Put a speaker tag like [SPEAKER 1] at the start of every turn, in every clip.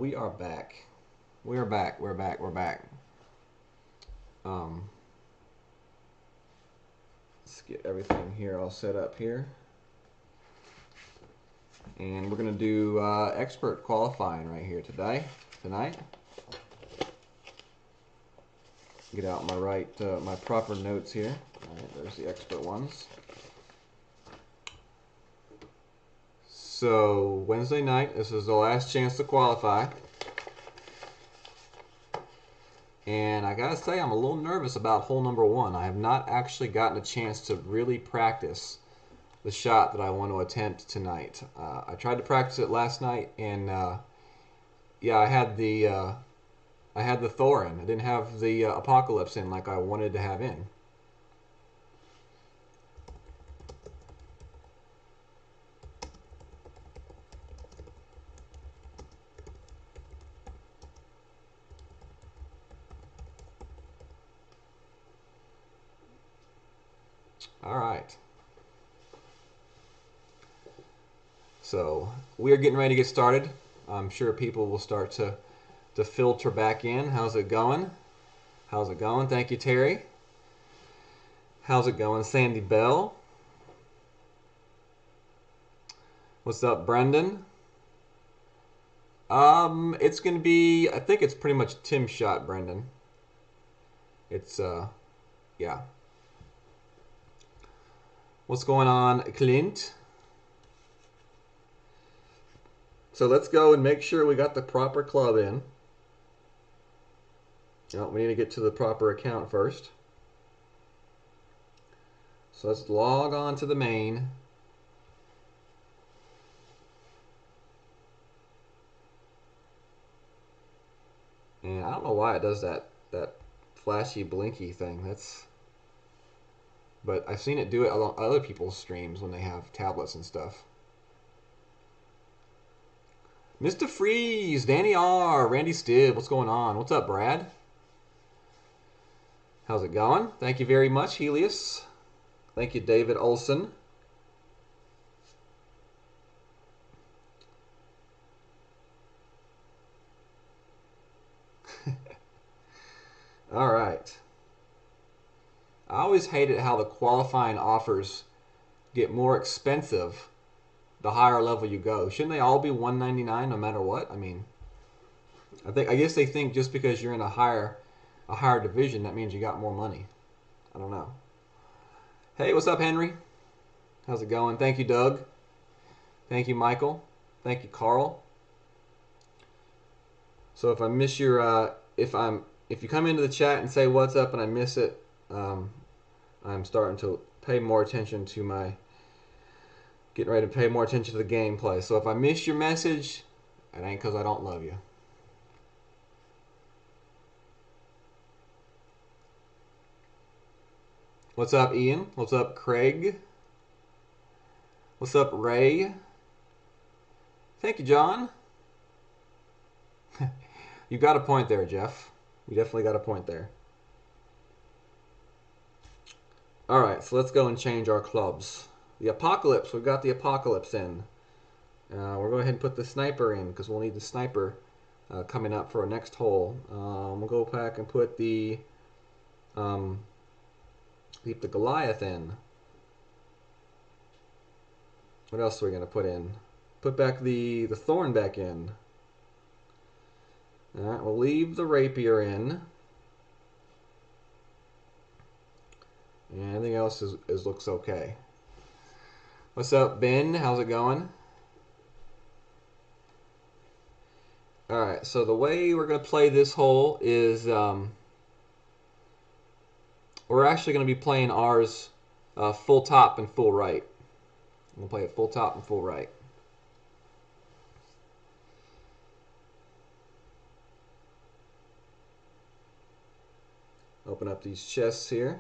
[SPEAKER 1] We are back. We're back. We're back. We're back. Um, let's get everything here all set up here. And we're going to do expert qualifying right here tonight. Get out my proper notes here. All right, there's the expert ones. So Wednesday night, this is the last chance to qualify. And I gotta say, I'm a little nervous about hole number one. I have not actually gotten a chance to really practice the shot that I want to attempt tonight. I tried to practice it last night, and yeah, I had the Thor in. I didn't have the Apocalypse in like I wanted to have in. All right. So we are getting ready to get started. I'm sure people will start to filter back in. How's it going? How's it going? Thank you, Terry. How's it going, Sandy Bell? What's up, Brendan? It's gonna be. I think it's pretty much Tim's shot, Brendan. It's yeah. What's going on, Clint? So let's go and make sure we got the proper club in. Oh, we need to get to the proper account first. So let's log on to the main. And I don't know why it does that flashy blinky thing. But I've seen it do it on other people's streams when they have tablets and stuff. Mr. Freeze, Danny R, Randy Stibb, what's going on? What's up, Brad? How's it going? Thank you very much, Helios. Thank you, David Olson. All right. I always hated how the qualifying offers get more expensive the higher level you go. Shouldn't they all be $199 no matter what? I mean, I guess they think just because you're in a higher division that means you got more money. I don't know. Hey, what's up, Henry? How's it going? Thank you, Doug. Thank you, Michael. Thank you, Carl. So if I miss your if you come into the chat and say what's up and I miss it, I'm starting to pay more attention to getting ready to pay more attention to the gameplay. So if I miss your message, it ain't because I don't love you. What's up, Ian? What's up, Craig? What's up, Ray? Thank you, John. You got a point there, Jeff. You definitely got a point there. All right, so let's go and change our clubs. The Apocalypse, we've got the Apocalypse in. We'll go ahead and put the Sniper in because we'll need the Sniper coming up for our next hole. We'll go back and put the Goliath in. What else are we going to put in? Put back the Thorn back in. All right, we'll leave the Rapier in. And everything else looks okay. What's up, Ben? How's it going? Alright, so the way we're going to play this hole is we're actually going to be playing ours full top and full right. We'll play it full top and full right. Open up these chests here.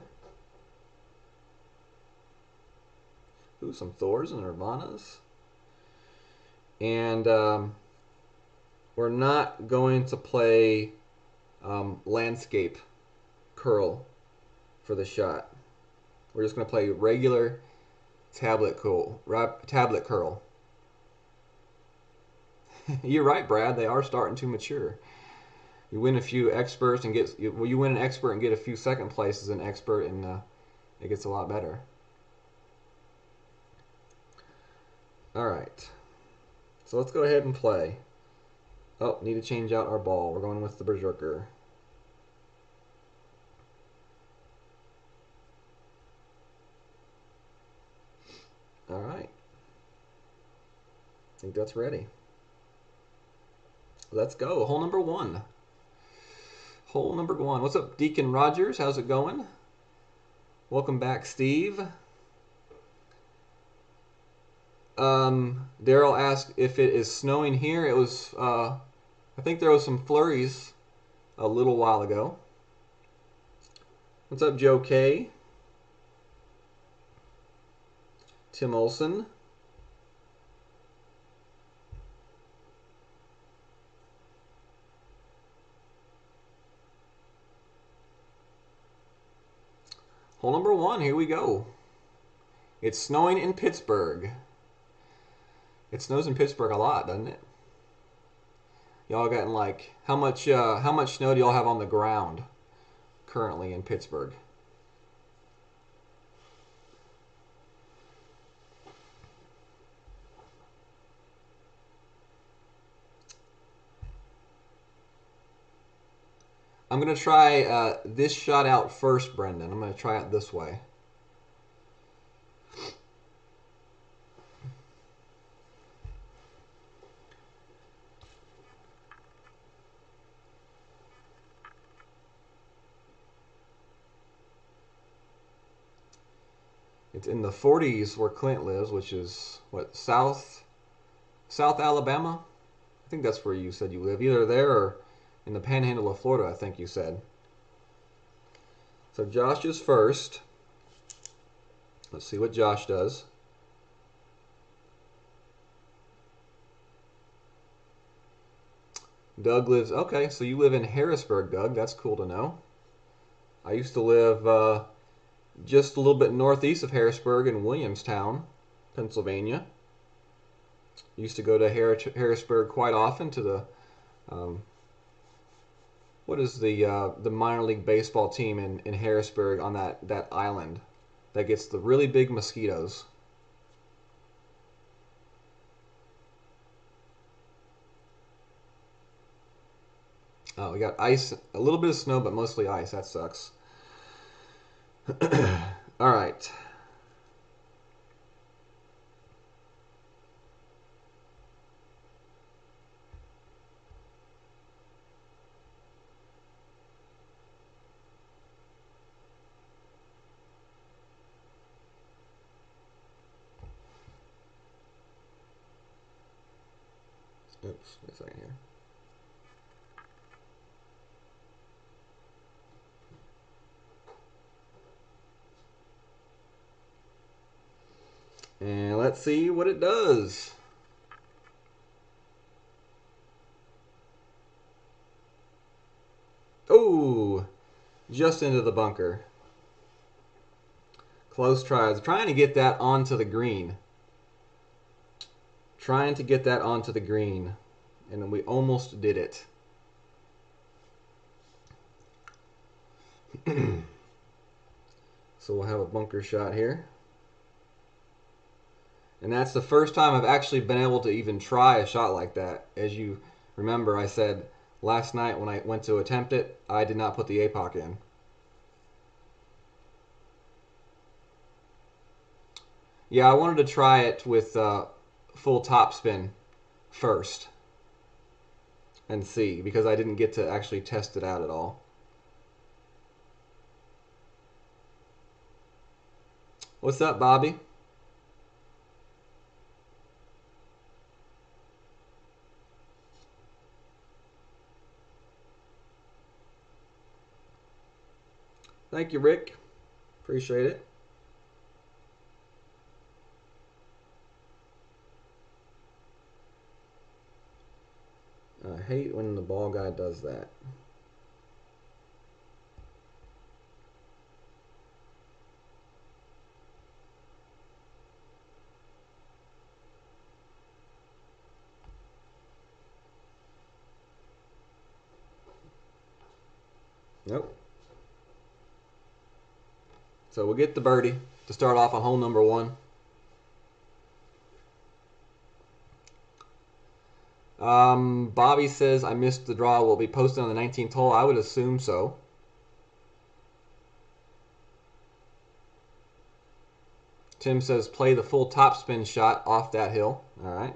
[SPEAKER 1] Ooh, some Thors and Nirvanas. And we're not going to play landscape curl for the shot. We're just going to play regular tablet curl. You're right, Brad. They are starting to mature. You win a few experts and you win an expert and get a few second places in expert, and it gets a lot better. All right. So let's go ahead and play. Oh, need to change out our ball. We're going with the Berserker. All right. I think that's ready. Let's go. Hole number one. Hole number one. What's up, Deacon Rogers? How's it going? Welcome back, Steve. Daryl asked if it is snowing here. It was, I think there was some flurries a little while ago. What's up, Joe K? Tim Olson. Hole number one, here we go. It's snowing in Pittsburgh. It snows in Pittsburgh a lot, doesn't it? Y'all gotten like how much snow do y'all have on the ground currently in Pittsburgh? I'm gonna try this shot out first, Brendan. I'm gonna try it this way. It's in the 40s where Clint lives, which is what, South Alabama? I think that's where you said you live, either there or in the Panhandle of Florida, I think you said. So Josh is first. Let's see what Josh does. Doug lives, okay, so you live in Harrisburg, Doug. That's cool to know. I used to live just a little bit northeast of Harrisburg in Williamstown, Pennsylvania. Used to go to Harrisburg quite often to the what is the minor league baseball team in Harrisburg on that island that gets the really big mosquitoes? Oh, we got ice, a little bit of snow, but mostly ice. That sucks. All right. Oops, wait a second here. And let's see what it does. Oh, just into the bunker. Close tries. Trying to get that onto the green. Trying to get that onto the green. And we almost did it. So we'll have a bunker shot here. And that's the first time I've actually been able to even try a shot like that. As you remember, I said last night when I went to attempt it, I did not put the APOC in. Yeah, I wanted to try it with full topspin first and see, because I didn't get to actually test it out at all. What's up, Bobby? Thank you, Rick. Appreciate it. I hate when the ball guy does that. Nope. So we'll get the birdie to start off on hole number 1. Bobby says, I missed the draw. Will it be posted on the 19th hole? I would assume so. Tim says, play the full topspin shot off that hill. All right.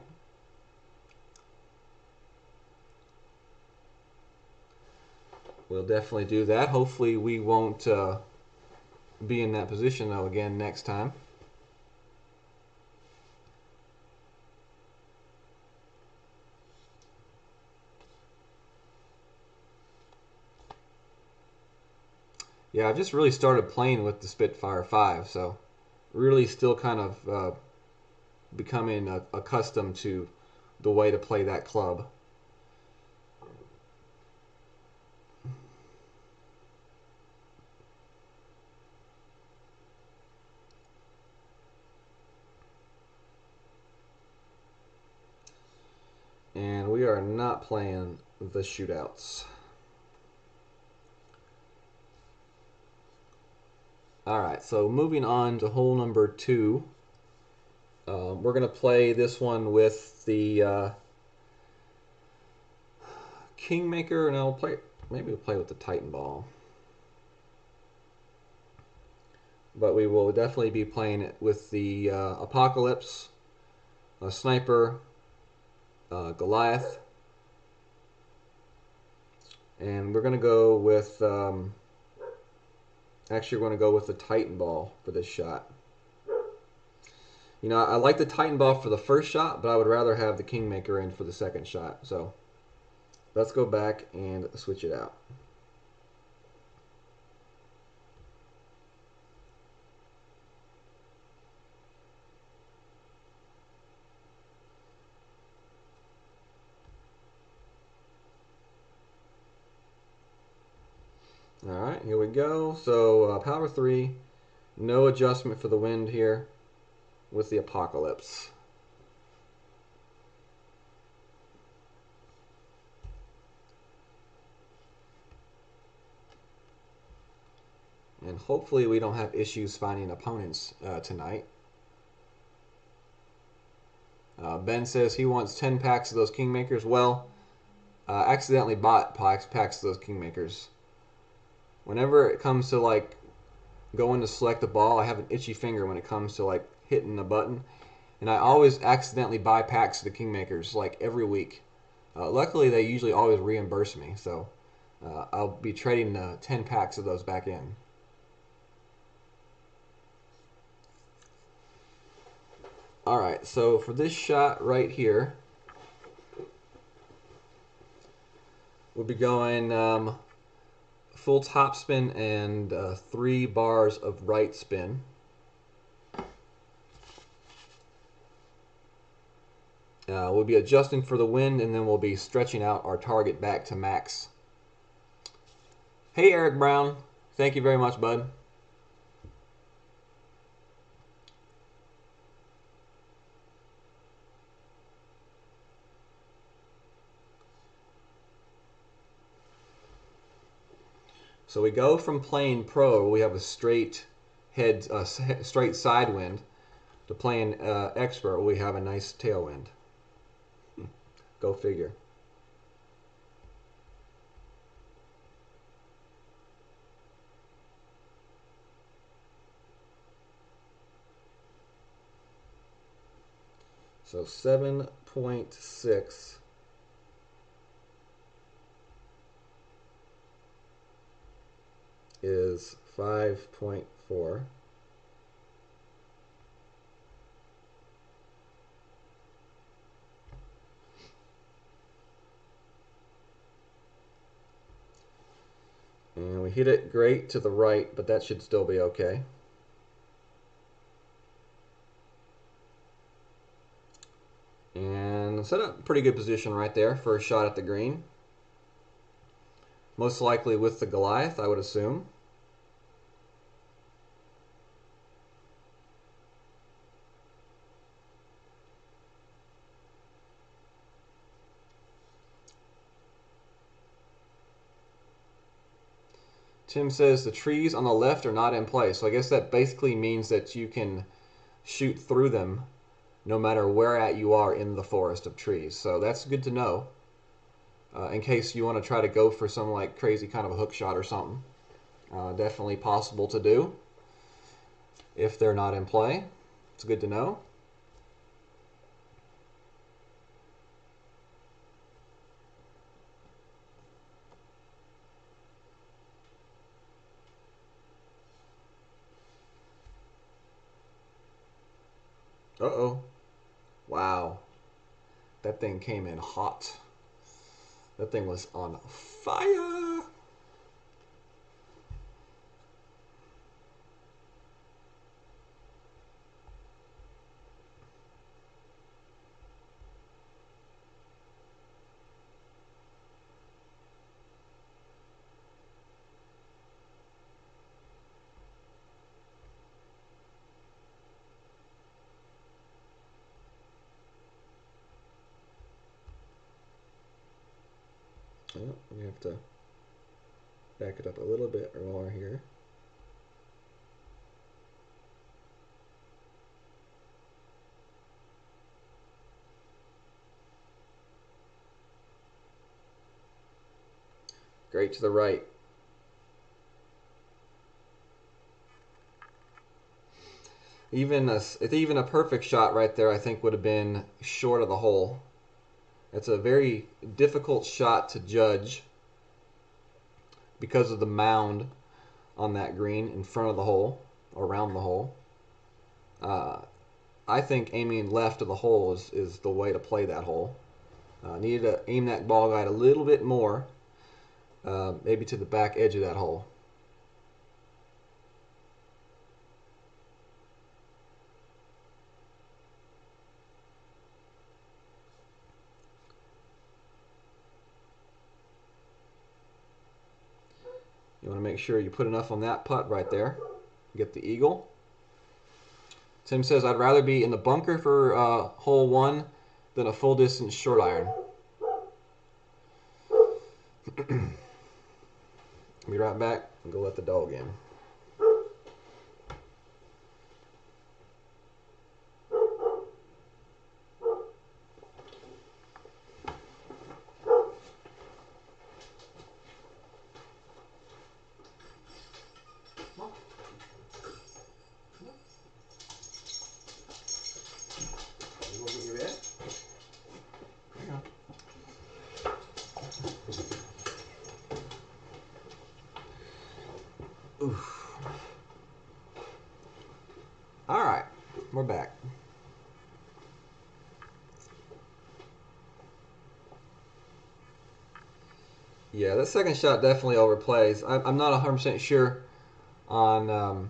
[SPEAKER 1] We'll definitely do that. Hopefully we won't be in that position, though, again next time. Yeah, I've just really started playing with the Spitfire 5, so really still kind of becoming accustomed to the way to play that club. And we are not playing the shootouts. Alright, so moving on to hole number 2. We're going to play this one with the Kingmaker, and maybe we'll play with the Titan ball. But we will definitely be playing it with the Apocalypse, Sniper, Goliath, and we're going to go with actually we're going to go with the Titan ball for this shot. You know, I like the Titan ball for the first shot, but I would rather have the Kingmaker in for the second shot. So let's go back and switch it out. All right, here we go. So power 3, no adjustment for the wind here with the Apocalypse. And hopefully we don't have issues finding opponents tonight. Ben says he wants 10 packs of those Kingmakers. Well, accidentally bought packs of those Kingmakers. Whenever it comes to like going to select the ball, I have an itchy finger when it comes to like hitting the button. And I always accidentally buy packs of the Kingmakers like every week. Luckily, they usually always reimburse me. So I'll be trading 10 packs of those back in. Alright, so for this shot right here, we'll be going full topspin and 3 bars of right spin. We'll be adjusting for the wind, and then we'll be stretching out our target back to max. Hey, Eric Brown. Thank you very much, bud. So we go from playing pro, we have a straight straight side wind, to playing expert, we have a nice tailwind. Go figure. So 7.6 is 5.4. And we hit it great to the right, but that should still be okay. And set up pretty good position right there for a shot at the green. Most likely with the Goliath, I would assume. Tim says the trees on the left are not in play. So I guess that basically means that you can shoot through them no matter where at you are in the forest of trees. So that's good to know in case you want to try to go for some like crazy kind of a hook shot or something. Definitely possible to do if they're not in play. It's good to know. Uh-oh. Wow. That thing came in hot. That thing was on fire. Oh, we have to back it up a little bit more here. Great to the right. Even a perfect shot right there, I think, would have been short of the hole. It's a very difficult shot to judge because of the mound on that green in front of the hole, around the hole. I think aiming left of the hole is the way to play that hole. Needed to aim that ball guide a little bit more, maybe to the back edge of that hole. You want to make sure you put enough on that putt right there. Get the eagle. Tim says, I'd rather be in the bunker for hole 1 than a full distance short iron. Be right back and go let the dog in. Oof. All right, we're back. Yeah, that second shot definitely overplays. I'm not 100% sure on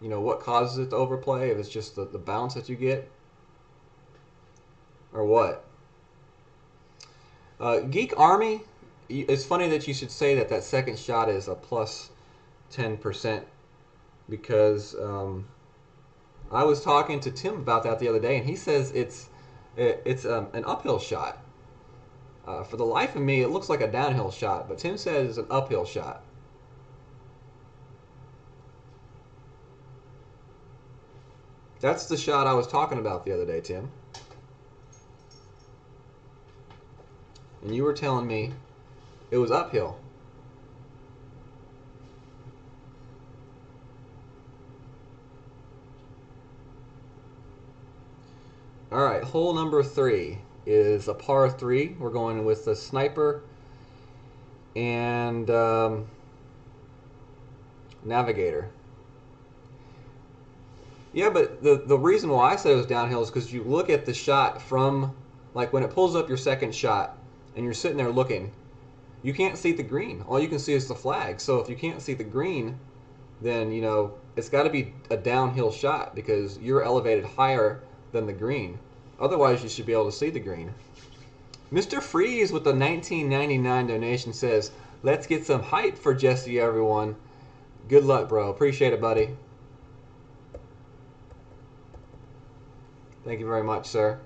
[SPEAKER 1] what causes it to overplay. If it's just the bounce that you get, or what. Geek Army, it's funny that you should say that second shot is a plus 10% because I was talking to Tim about that the other day, and he says it's an uphill shot. For the life of me, it looks like a downhill shot, but Tim says it's an uphill shot. That's the shot I was talking about the other day, Tim. And you were telling me it was uphill. All right, hole number 3 is a par 3. We're going with the sniper and navigator. Yeah, but the reason why I said it was downhill is because you look at the shot from, like when it pulls up your second shot and you're sitting there looking, you can't see the green. All you can see is the flag. So if you can't see the green, then, it's got to be a downhill shot because you're elevated higher than the green. Otherwise, you should be able to see the green. Mr. Freeze with the $19.99 donation says, let's get some hype for Jesse, everyone. Good luck, bro. Appreciate it, buddy. Thank you very much, sir.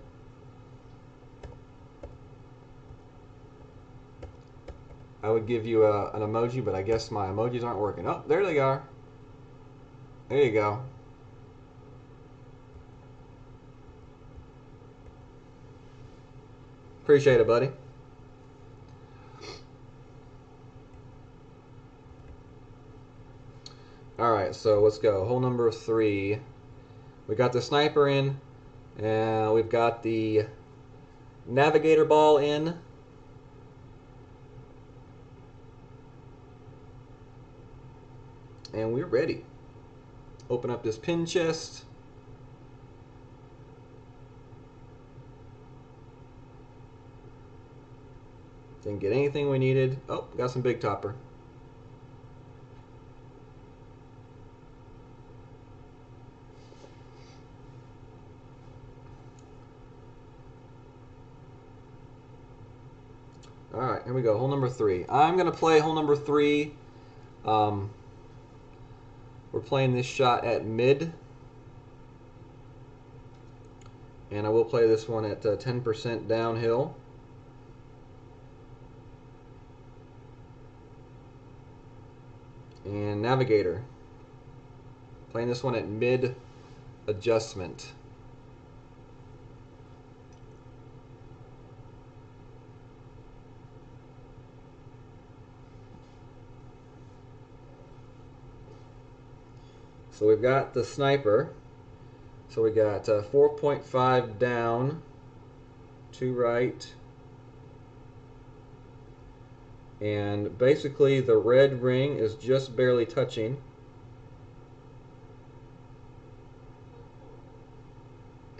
[SPEAKER 1] I would give you an emoji, but I guess my emojis aren't working. Oh, there they are. There you go. Appreciate it, buddy. Alright, so let's go. Hole number 3. We got the sniper in, and we've got the navigator ball in. And we're ready. Open up this pin chest. Didn't get anything we needed. Oh, got some big topper. Alright, here we go. Hole number 3. I'm going to play hole number 3. We're playing this shot at mid. And I will play this one at 10% downhill. And navigator. Playing this one at mid adjustment. So we've got the sniper. So we got 4.5 down, 2 right. And basically the red ring is just barely touching.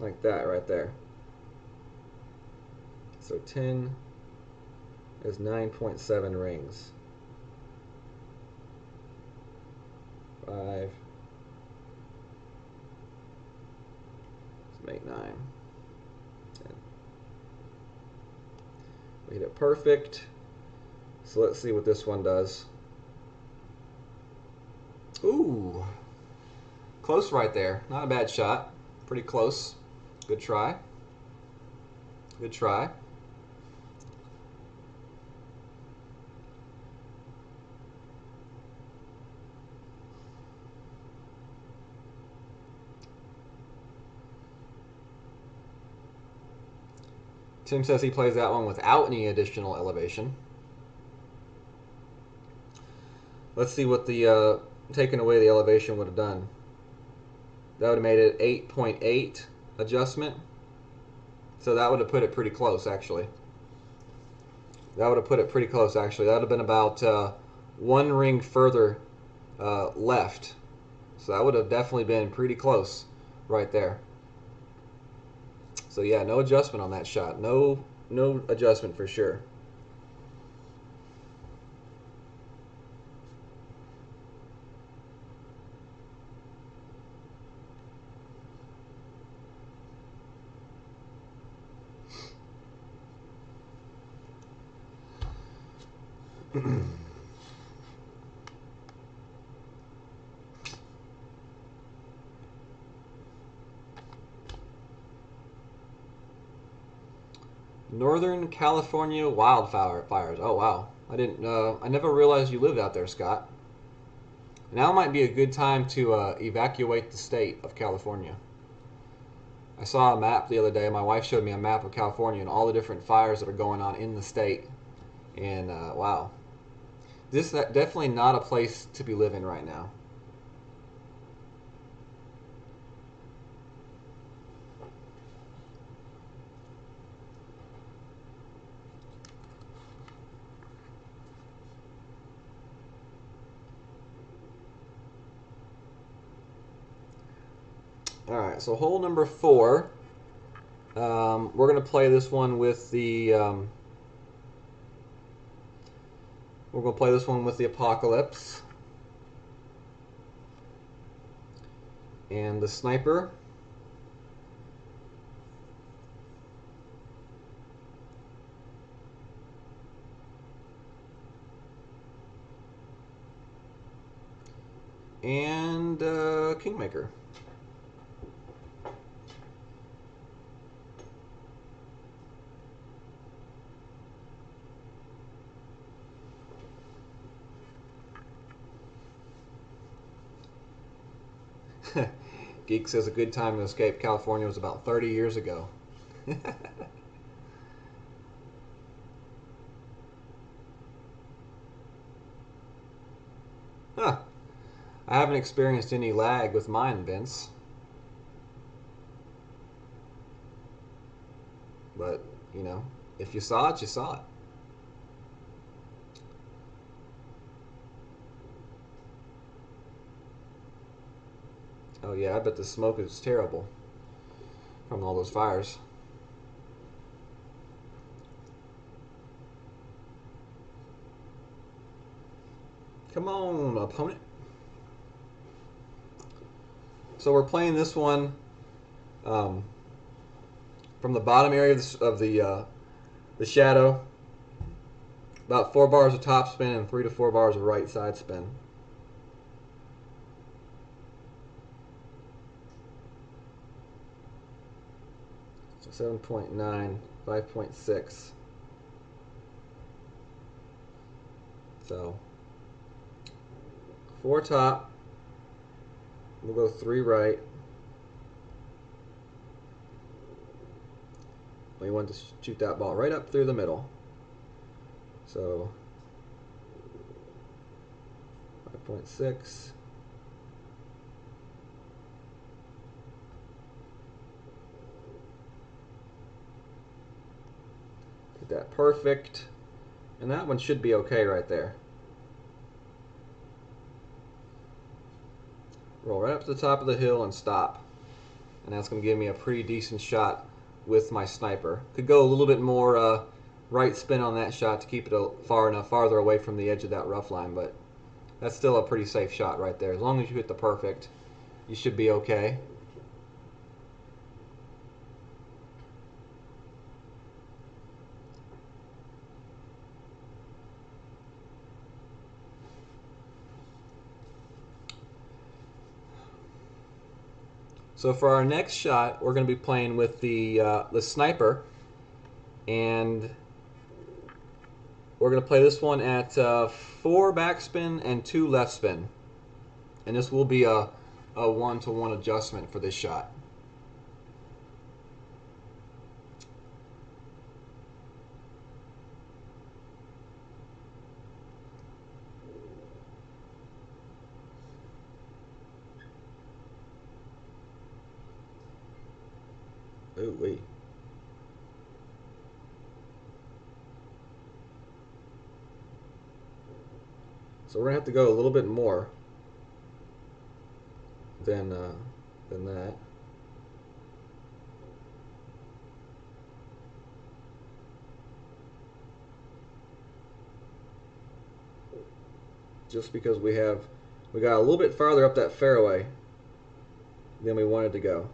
[SPEAKER 1] Like that right there. So 10 is 9.7 rings. 5. Let's make 9. 10. We hit it perfect. So let's see what this one does. Ooh. Close right there. Not a bad shot. Pretty close. Good try. Good try. Tim says he plays that one without any additional elevation. Let's see what the taking away the elevation would have done. That would have made it 8.8 adjustment. So that would have put it pretty close, actually. That would have put it pretty close, actually. That would have been about 1 ring further left. So that would have definitely been pretty close right there. So yeah, no adjustment on that shot. No adjustment for sure. Northern California wildfires. Oh wow, I didn't. I never realized you lived out there, Scott. Now might be a good time to evacuate the state of California. I saw a map the other day. My wife showed me a map of California and all the different fires that are going on in the state. And wow, this is definitely not a place to be living right now. All right, so hole number 4. We're going to play this one with the. We're going to play this one with the Apocalypse and the Sniper. And Kingmaker. Geek says a good time to escape California was about 30 years ago. Huh. I haven't experienced any lag with mine, Vince. But, you know, if you saw it, you saw it. Oh yeah, I bet the smoke is terrible from all those fires. Come on, opponent. So we're playing this one um, from the bottom area of the shadow. About 4 bars of top spin and 3 to 4 bars of right side spin. So 7.9, 5.6. So 4 top. We'll go 3 right. We want to shoot that ball right up through the middle. So 5.6. Get that perfect. And that one should be okay right there. Roll right up to the top of the hill and stop. And that's going to give me a pretty decent shot with my sniper. Could go a little bit more right spin on that shot to keep it farther away from the edge of that rough line, but that's still a pretty safe shot right there. As long as you hit the perfect, you should be okay. So for our next shot, we're going to be playing with the sniper, and we're going to play this one at 4 backspin and 2 left spin, and this will be a 1-to-1 adjustment for this shot. Ooh wee. So we're gonna have to go a little bit more than that. Just because we got a little bit farther up that fairway than we wanted to go.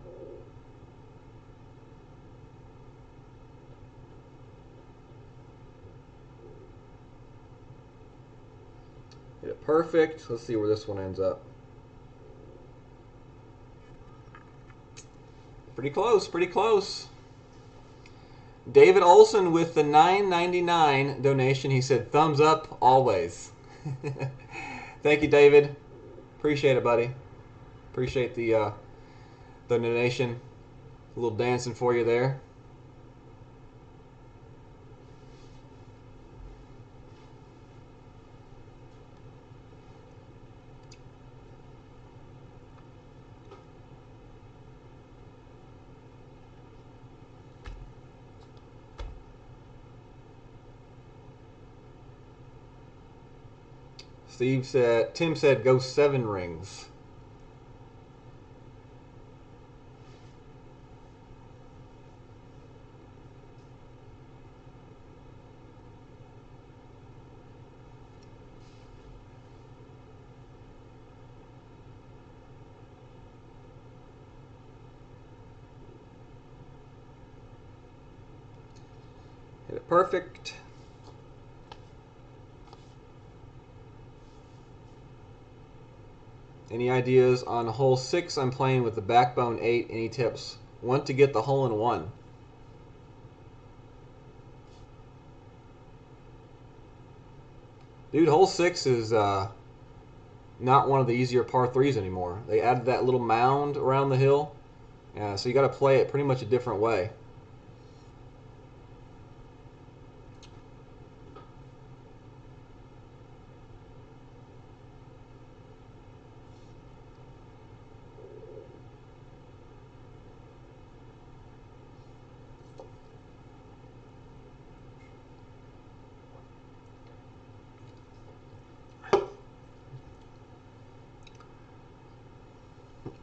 [SPEAKER 1] Hit it perfect. Let's see where this one ends up. Pretty close, pretty close. David Olson with the $9.99 donation. He said, thumbs up always. Thank you, David. Appreciate it, buddy. Appreciate the donation. A little dancing for you there. Tim said, go 7 rings. Hit it perfect. Any ideas on hole 6? I'm playing with the backbone 8. Any tips? Want to get the hole in 1. Dude, hole 6 is not one of the easier par threes anymore. They added that little mound around the hill, so you got to play it pretty much a different way.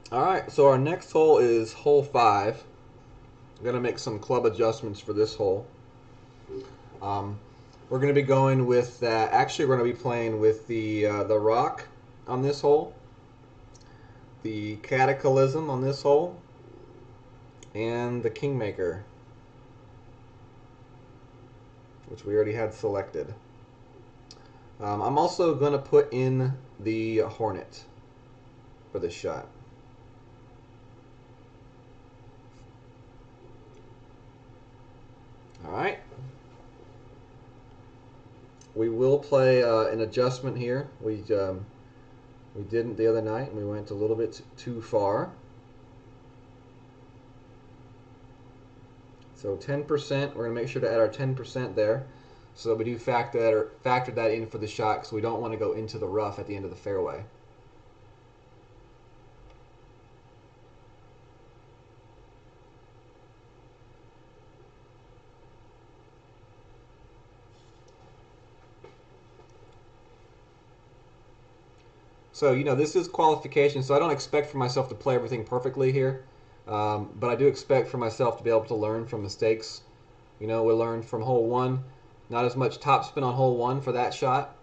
[SPEAKER 1] All right, so our next hole is hole 5. I'm going to make some club adjustments for this hole. We're going to be going with actually, we're going to be playing with the rock on this hole, the cataclysm on this hole, and the kingmaker, which we already had selected. I'm also going to put in the hornet for this shot. All right. We will play an adjustment here. We didn't the other night, and we went a little bit too far. So 10%, we're going to make sure to add our 10% there. So we do factor that in for the shot, because we don't want to go into the rough at the end of the fairway. So, this is qualification, so I don't expect for myself to play everything perfectly here. But I do expect for myself to be able to learn from mistakes. We learned from hole 1, not as much topspin on hole 1 for that shot.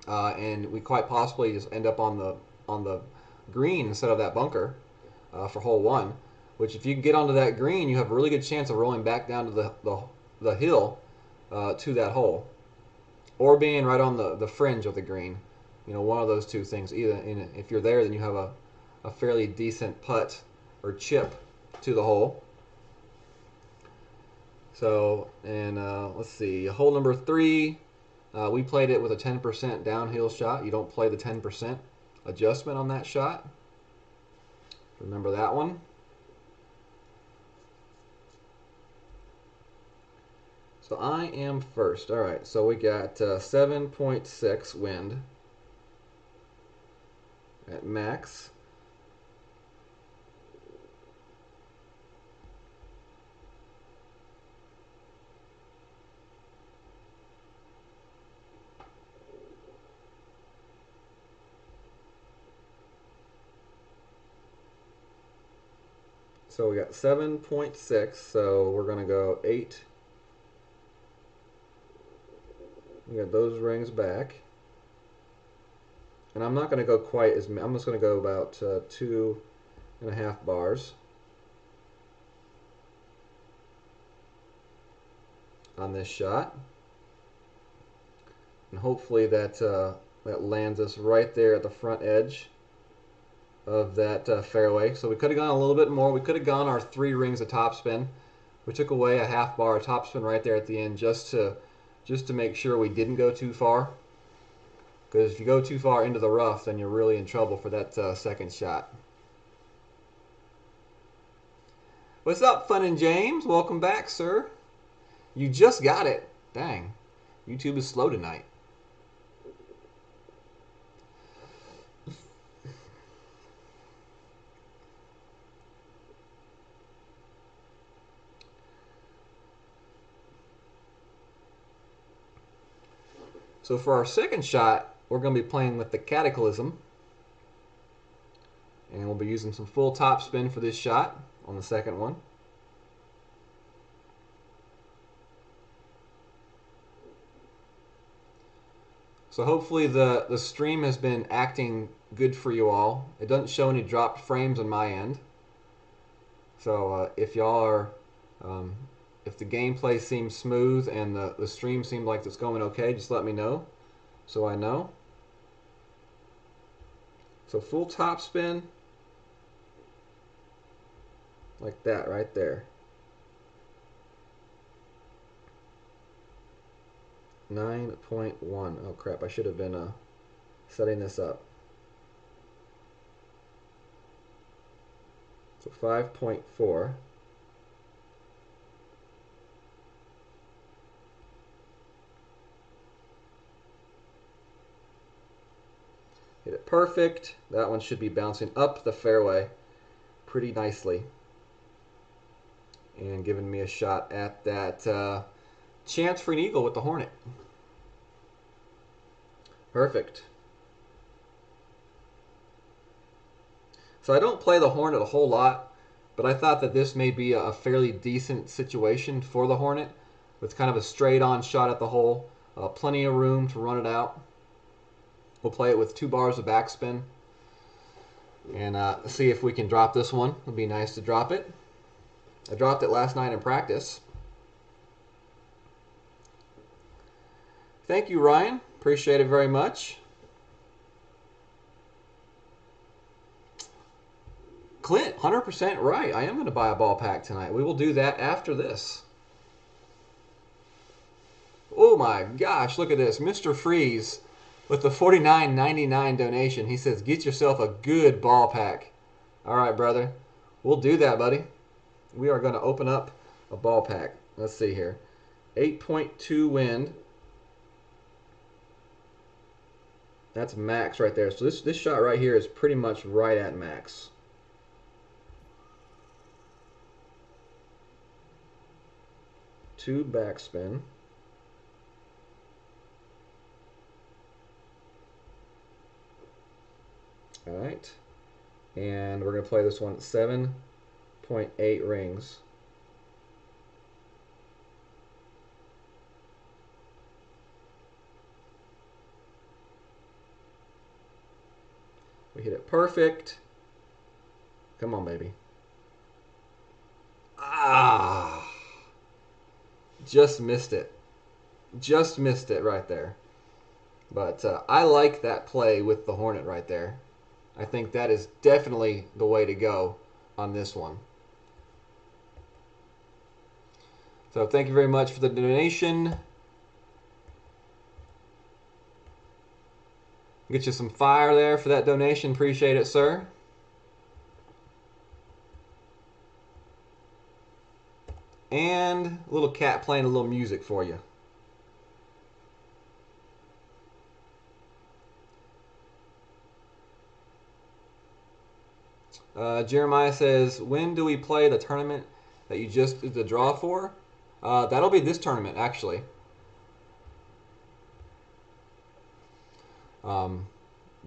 [SPEAKER 1] And we quite possibly just end up on the green instead of that bunker for hole 1. Which, if you can get onto that green, you have a really good chance of rolling back down to the hill to that hole. Or being right on the fringe of the green. One of those two things. Either if you're there, then you have a fairly decent putt or chip to the hole. So, and let's see, hole number 3, we played it with a 10% downhill shot. You don't play the 10% adjustment on that shot. Remember that one. So I am first. All right, so we got 7.6 wind at max. So we got 7.6, so we're going to go 8. We got those rings back. And I'm not going to go quite as many. I'm just going to go about 2.5 bars on this shot. And hopefully that lands us right there at the front edge of that fairway. So we could have gone a little bit more. We could have gone our 3 rings of topspin. We took away a half bar of topspin right there at the end just to make sure we didn't go too far. Because if you go too far into the rough, then you're really in trouble for that second shot. What's up, Fun and James? Welcome back, sir. You just got it. Dang. YouTube is slow tonight. So for our second shot, we're going to be playing with the cataclysm. And we'll be using some full topspin for this shot on the second one. So hopefully the stream has been acting good for you all. It doesn't show any dropped frames on my end. So if y'all are, if the gameplay seems smooth and the stream seems like it's going okay, just let me know so I know. So full topspin, like that right there. 9.1. Oh crap, I should have been setting this up. So 5.4. Hit it perfect. That one should be bouncing up the fairway pretty nicely and giving me a shot at that chance for an eagle with the Hornet. Perfect. So I don't play the Hornet a whole lot, but I thought that this may be a fairly decent situation for the Hornet with kind of a straight-on shot at the hole, plenty of room to run it out. We'll play it with 2 bars of backspin and see if we can drop this one. It'll be nice to drop it. I dropped it last night in practice. Thank you, Ryan. Appreciate it very much. Clint, 100% right. I am going to buy a ball pack tonight. We will do that after this. Oh my gosh, look at this. Mr. Freeze with the $49.99 donation. He says, get yourself a good ball pack. All right, brother. We'll do that, buddy. We are going to open up a ball pack. Let's see here. 8.2 wind. That's max right there. So this shot right here is pretty much right at max. Two backspin. All right. And we're going to play this one at 7.8 rings. We hit it perfect. Come on, baby. Ah! Just missed it. Just missed it right there. But I like that play with the Hornet right there. I think that is definitely the way to go on this one. So thank you very much for the donation. Get you some fire there for that donation. Appreciate it, sir. And a little cat playing a little music for you. Jeremiah says, when do we play the tournament that you just did the draw for? That'll be this tournament, actually.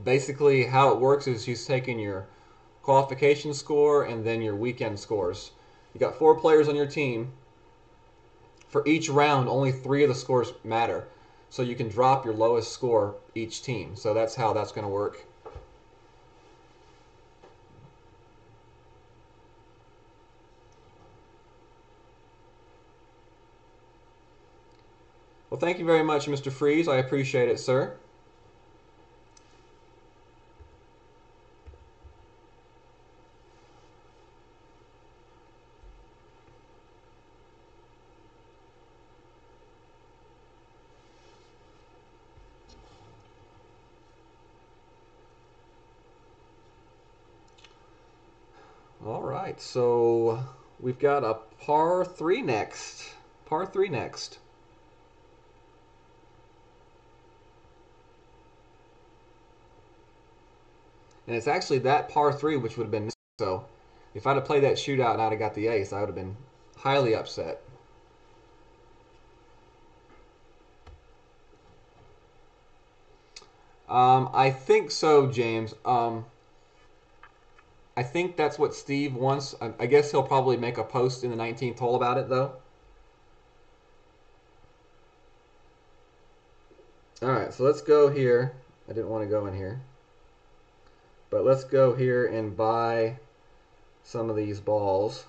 [SPEAKER 1] Basically, how it works is she's taking your qualification score and then your weekend scores. You got 4 players on your team. For each round, only 3 of the scores matter. So you can drop your lowest score each team. So that's how that's going to work. Well, thank you very much, Mr. Freeze. I appreciate it, sir. All right, so we've got a par 3 next. Par 3 next. And it's actually that par 3 which would have been so. If I'd have played that shootout and I'd have got the ace, I would have been highly upset. I think so, James. I think that's what Steve wants. I guess he'll probably make a post in the 19th hole about it, though. All right, so let's go here. I didn't want to go in here. But let's go here and buy some of these balls.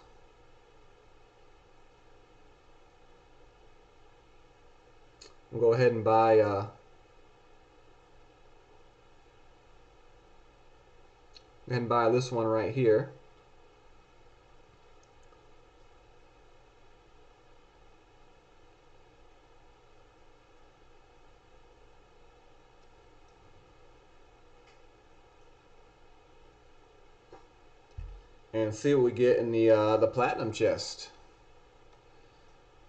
[SPEAKER 1] We'll go ahead and buy go ahead and buy this one right here. and see what we get in the platinum chest.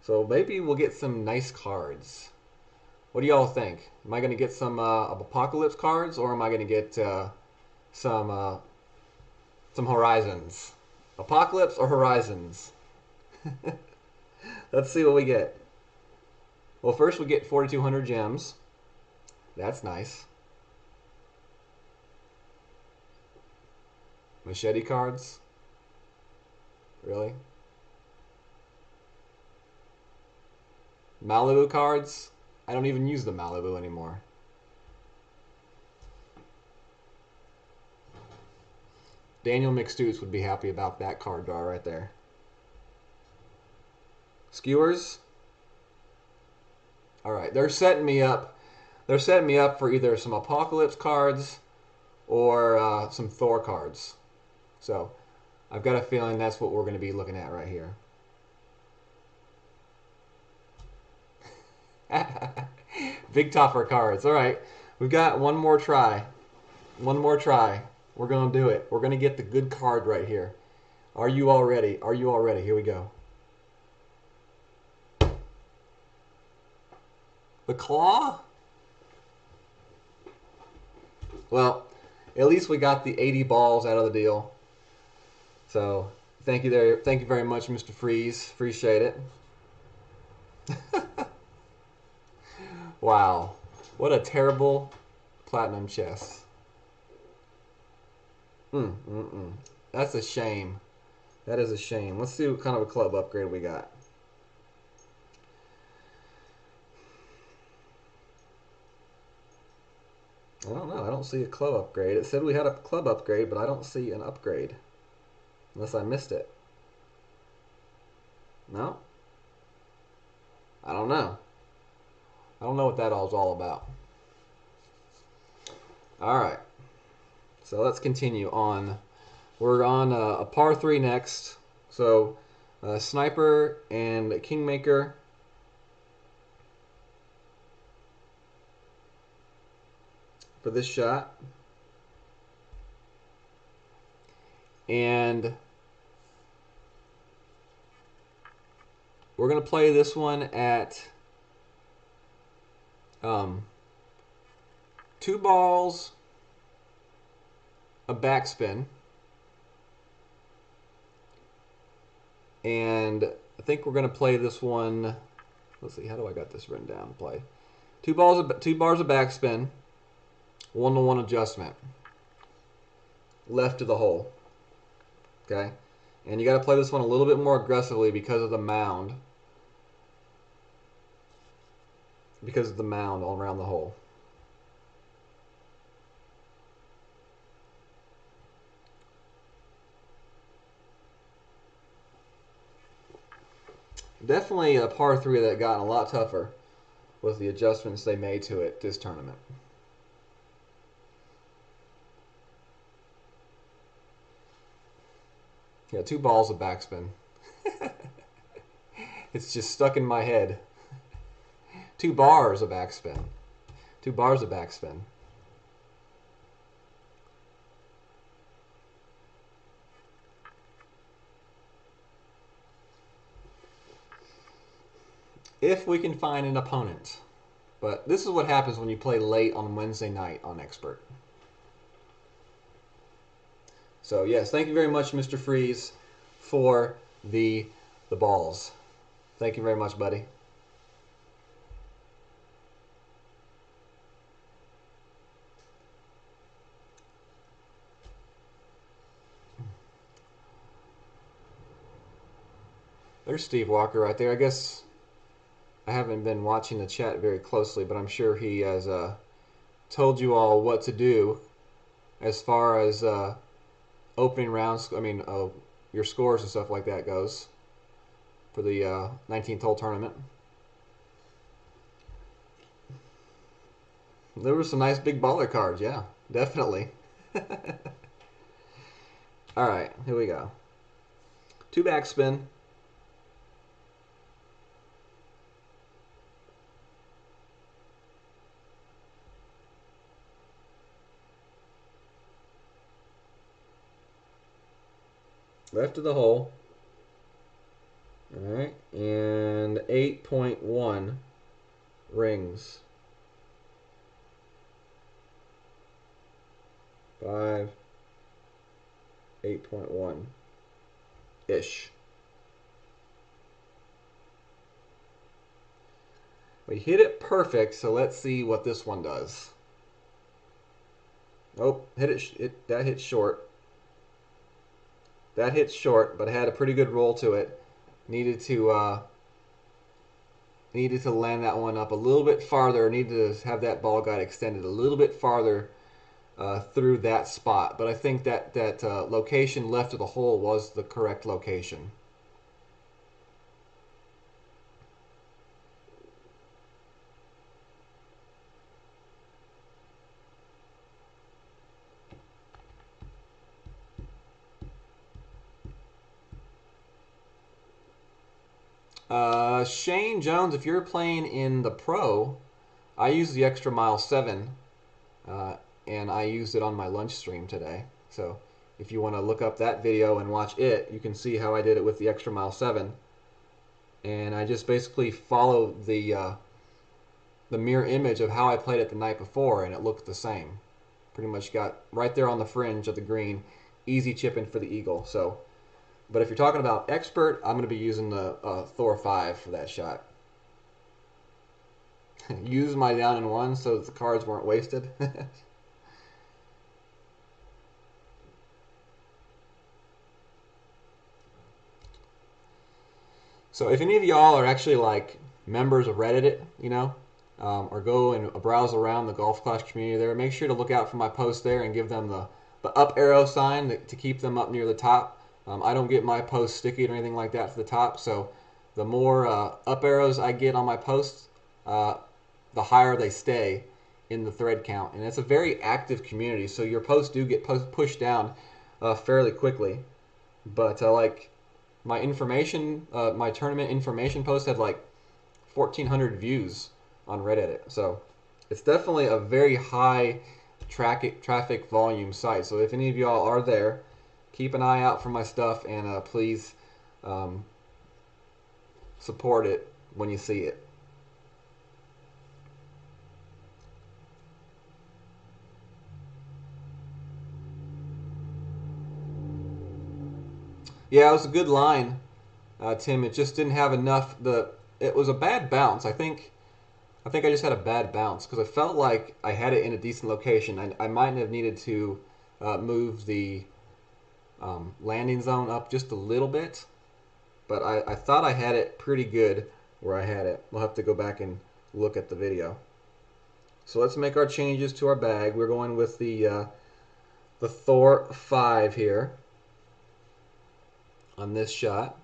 [SPEAKER 1] So maybe we'll get some nice cards. What do y'all think? Am I going to get some Apocalypse cards, or am I going to get some Horizons? Apocalypse or Horizons? Let's see what we get. Well, first we get 4,200 gems. That's nice. Machete cards? Really? Malibu cards? I don't even use the Malibu anymore. Daniel McStoots would be happy about that card draw right there. Skewers? Alright, they're setting me up. They're setting me up for either some Apocalypse cards or some Thor cards. So, I've got a feeling that's what we're going to be looking at right here. Big topper cards. Alright, we've got one more try. One more try. We're going to do it. We're going to get the good card right here. Are you all ready? Are you all ready? Here we go. The claw? Well, at least we got the 80 balls out of the deal. So, thank you there. Thank you very much, Mr. Freeze. Appreciate it. Wow. What a terrible platinum chest. That's a shame. That is a shame. Let's see what kind of a club upgrade we got. I don't know. I don't see a club upgrade. It said we had a club upgrade, but I don't see an upgrade. Unless I missed it. No? I don't know. I don't know what that all's all about. Alright. So let's continue on. We're on a par 3 next. So, Sniper and Kingmaker. For this shot. And we're going to play this one at 2 balls, a backspin, and I think we're going to play this one. Let's see, how do I got this written down to play? 2 bars of backspin, 1-to-1 adjustment, left to the hole. Okay, and you got to play this one a little bit more aggressively because of the mound. Because of the mound all around the hole. Definitely a par 3 that got a lot tougher with the adjustments they made to it this tournament. Yeah, 2 balls of backspin. It's just stuck in my head. 2 bars of backspin. 2 bars of backspin. If we can find an opponent. But this is what happens when you play late on Wednesday night on Expert. So yes, thank you very much, Mr. Freeze, for the balls. Thank you very much, buddy. There's Steve Walker right there. I guess I haven't been watching the chat very closely, but I'm sure he has told you all what to do as far as opening rounds. I mean, your scores and stuff like that goes for the 19th hole tournament. There were some nice big baller cards, yeah, definitely. All right, here we go. 2 backspin. left of the hole. All right, and 8.1 rings. 5, 8.1 ish. We hit it perfect, so let's see what this one does. Oh, that hit short. That hit short, but it had a pretty good roll to it. Needed to land that one up a little bit farther. Needed to have that ball guide extended a little bit farther through that spot. But I think that location left of the hole was the correct location. Shane Jones, if you're playing in the pro, I use the extra mile 7, and I used it on my lunch stream today. So if you want to look up that video and watch it, you can see how I did it with the extra mile 7. And I just basically follow the mirror image of how I played it the night before, and it looked the same. Pretty much got right there on the fringe of the green, easy chipping for the eagle. So, but if you're talking about expert, I'm going to be using the Thor 5 for that shot. Use my down in one so that the cards weren't wasted. So if any of y'all are actually like members of Reddit, or go and browse around the golf class community there, make sure to look out for my posts there and give them the up arrow sign to keep them up near the top. I don't get my posts sticky or anything like that to the top, so the more up arrows I get on my posts, the higher they stay in the thread count. And it's a very active community, so your posts do get pushed down fairly quickly. But like my information, my tournament information post had like 1,400 views on Reddit. So it's definitely a very high traffic volume site. So if any of y'all are there, keep an eye out for my stuff, and please support it when you see it. Yeah, it was a good line, Tim. It just didn't have enough. It was a bad bounce. I think I just had a bad bounce because I felt like I had it in a decent location. I might have needed to move the landing zone up just a little bit, but I thought I had it pretty good where I had it. We'll have to go back and look at the video. So let's make our changes to our bag. We're going with the Thor 5 here on this shot.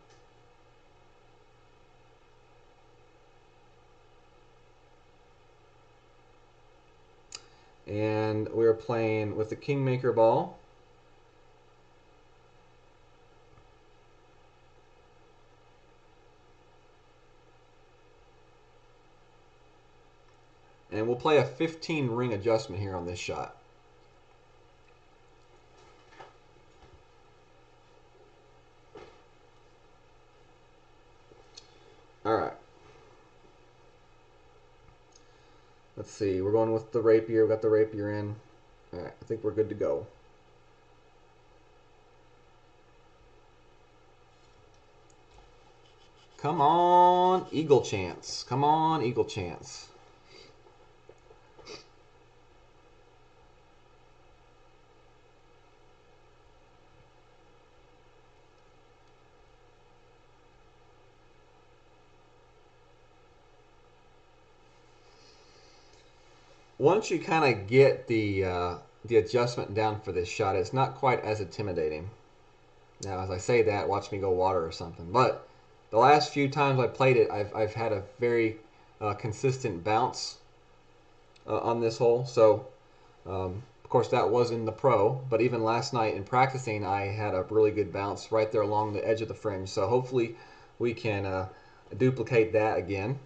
[SPEAKER 1] And we're playing with the Kingmaker ball. And we'll play a 15 ring adjustment here on this shot. All right. Let's see. We're going with the rapier. We've got the rapier in. All right. I think we're good to go. Come on, eagle chance. Come on, eagle chance. Once you kind of get the adjustment down for this shot, it's not quite as intimidating. Now, as I say that, watch me go water or something. But the last few times I played it, I've had a very consistent bounce on this hole. So, of course, that was in the pro. But even last night in practicing, I had a really good bounce right there along the edge of the fringe. So hopefully we can duplicate that again.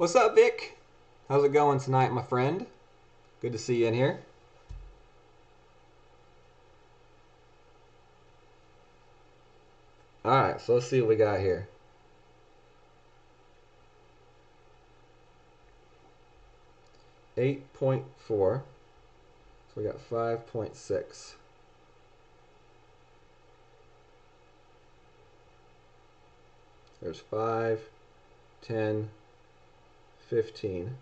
[SPEAKER 1] What's up, Vic? How's it going tonight, my friend? Good to see you in here. Alright, so let's see what we got here. $8.4. So we got 5.6. There's 5, 10, 15.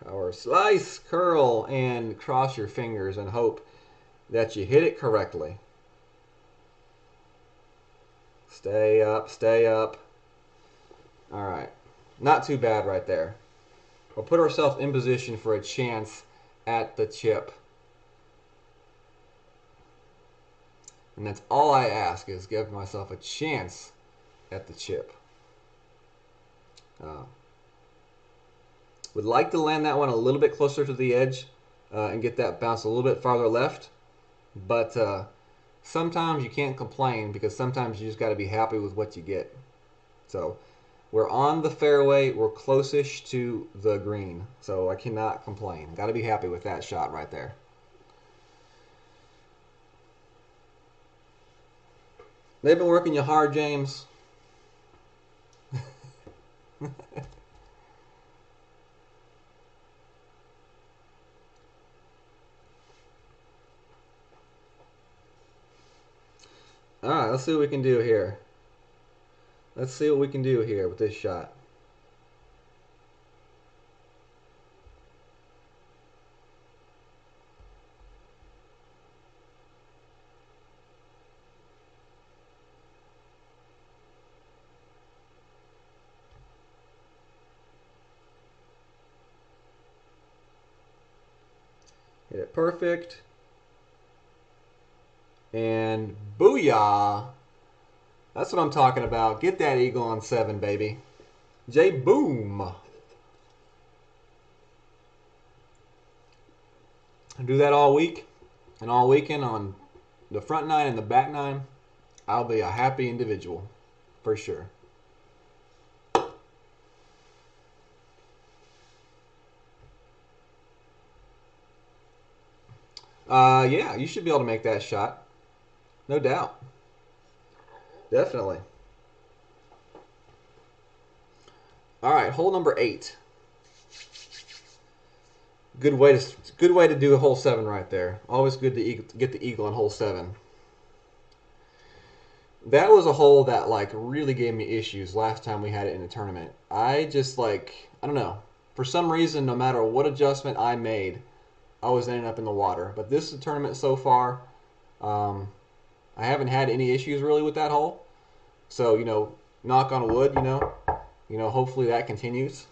[SPEAKER 1] Power slice, curl, and cross your fingers and hope that you hit it correctly. Stay up, stay up. All right, not too bad right there. We'll put ourselves in position for a chance at the chip. And that's all I ask, is give myself a chance at the chip. Would like to land that one a little bit closer to the edge and get that bounce a little bit farther left. But sometimes you can't complain, because sometimes you just got to be happy with what you get. So we're on the fairway. We're closest to the green. So I cannot complain. Got to be happy with that shot right there. They've been working you hard, James. All right, let's see what we can do here. Let's see what we can do here with this shot. Hit it perfect. And booyah! That's what I'm talking about. Get that eagle on 7, baby. J boom. I do that all week and all weekend on the front 9 and the back 9. I'll be a happy individual for sure. Yeah, you should be able to make that shot. No doubt. Definitely. All right, hole number 8. Good way to do a hole 7 right there. Always good to get the eagle on hole 7. That was a hole that really gave me issues last time we had it in a tournament. I just I don't know. For some reason, no matter what adjustment I made, I was ending up in the water. But this tournament so far, I haven't had any issues really with that hole. So, knock on wood, hopefully that continues.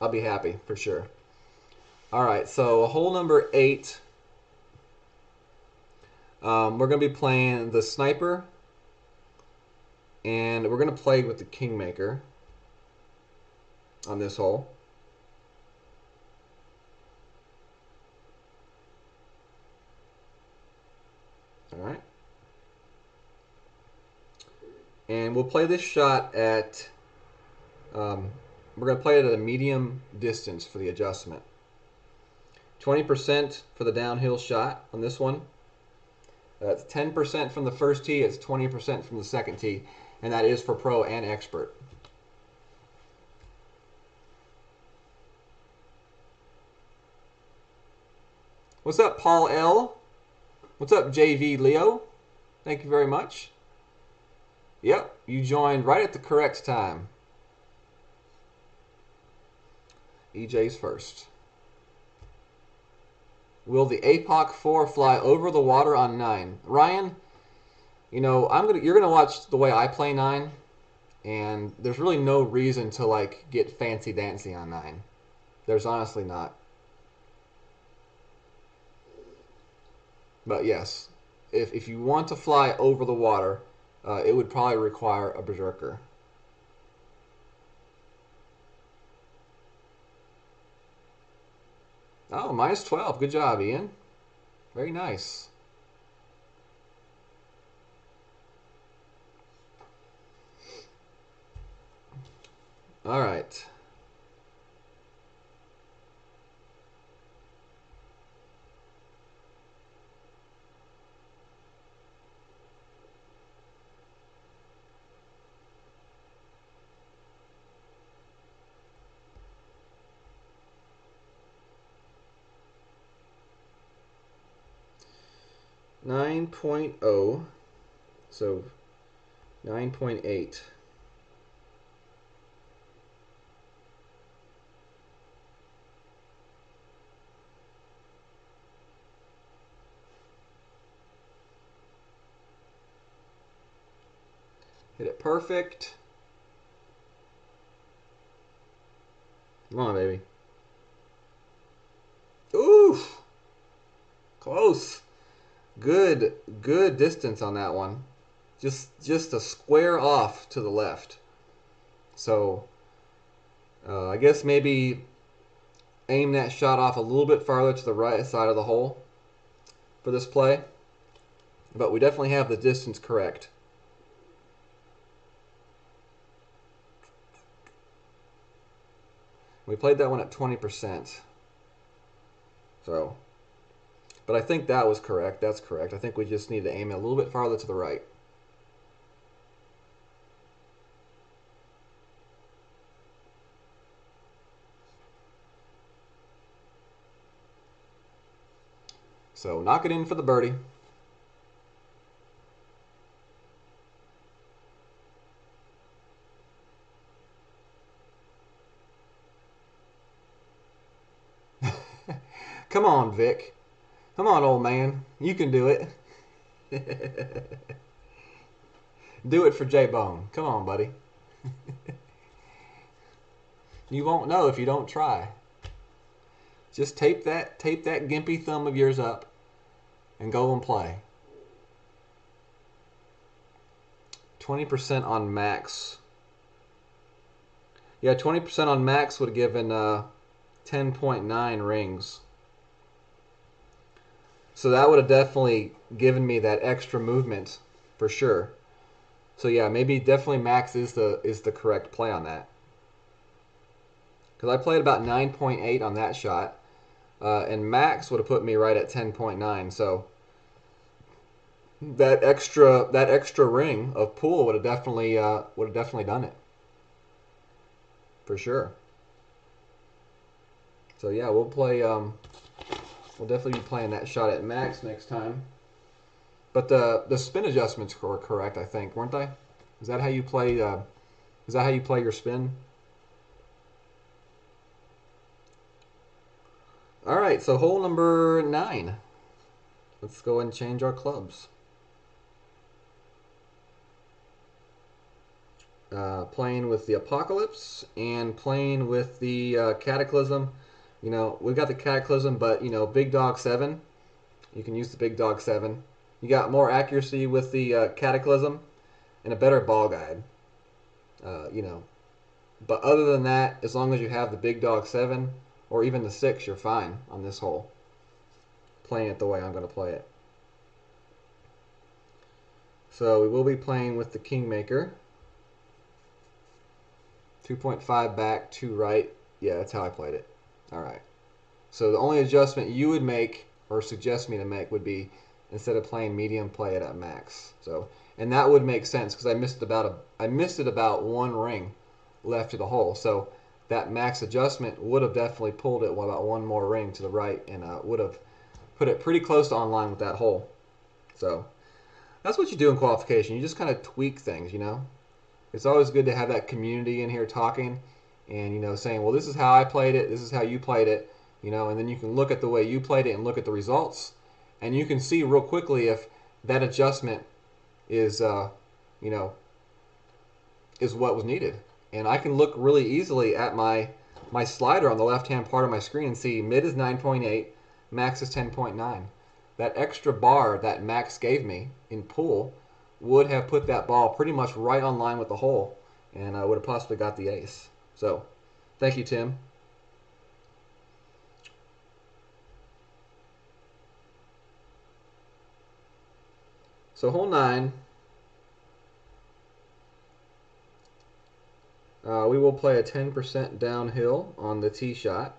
[SPEAKER 1] I'll be happy for sure. All right, so hole number 8. We're going to be playing the sniper, and we're going to play with the kingmaker on this hole. All right. And we'll play this shot at, we're going to play it at a medium distance for the adjustment. 20% for the downhill shot on this one. That's 10% from the first tee. It's 20% from the second tee. And that is for pro and expert. What's up, Paul L? What's up, JV Leo? Thank you very much. Yep, you joined right at the correct time. EJ's first. Will the APOC 4 fly over the water on 9? Ryan, you're gonna watch the way I play 9, and there's really no reason to get fancy dancy on 9. There's honestly not. But yes, if you want to fly over the water, it would probably require a berserker. Oh, minus 12. Good job, Ian. Very nice. All right. Nine point oh, so 9.8. Hit it perfect. Come on, baby. Oof! Close. Good distance on that one. Just a square off to the left. So I guess maybe aim that shot off a little bit farther to the right side of the hole for this play. But we definitely have the distance correct. We played that one at 20%. So, but I think that was correct. That's correct. I think we just need to aim it a little bit farther to the right. So knock it in for the birdie. Come on, Vic. Come on, old man. You can do it. Do it for J-Bone. Come on, buddy. You won't know if you don't try. Just tape that gimpy thumb of yours up and go and play. 20% on max. Yeah, 20% on max would have given 10.9 rings. So that would have definitely given me that extra movement for sure. So yeah, maybe definitely max is the correct play on that. Because I played about 9.8 on that shot, and max would have put me right at 10.9. So that extra ring of pool would have definitely done it for sure. So yeah, we'll play. We'll definitely be playing that shot at max next time. But the spin adjustments were correct, I think, weren't they? Is that how you play? Is that how you play your spin? All right, so hole number 9. Let's go and change our clubs. Playing with the Apocalypse and playing with the Cataclysm. You know, we've got the Cataclysm, but, you know, Big Dog 7. You can use the Big Dog 7. You got more accuracy with the Cataclysm and a better ball guide. You know, but other than that, as long as you have the Big Dog 7 or even the 6, you're fine on this hole. Playing it the way I'm going to play it. So we will be playing with the Kingmaker. 2.5 back, 2 right. Yeah, that's how I played it. All right. So the only adjustment you would make or suggest me to make would be instead of playing medium, play it at max. So, and that would make sense because I missed it about 1 ring left to the hole. So that max adjustment would have definitely pulled it about 1 more ring to the right and would have put it pretty close to online with that hole. So that's what you do in qualification. You just kind of tweak things, you know. It's always good to have that community in here talking and, you know, saying, well, this is how I played it, this is how you played it, you know, and then you can look at the way you played it and look at the results, and you can see real quickly if that adjustment is, you know, is what was needed. And I can look really easily at my slider on the left-hand part of my screen and see mid is 9.8, max is 10.9. That extra bar that max gave me in pool would have put that ball pretty much right on line with the hole, and I would have possibly got the ace. So, thank you, Tim. So hole 9, we will play a 10% downhill on the tee shot.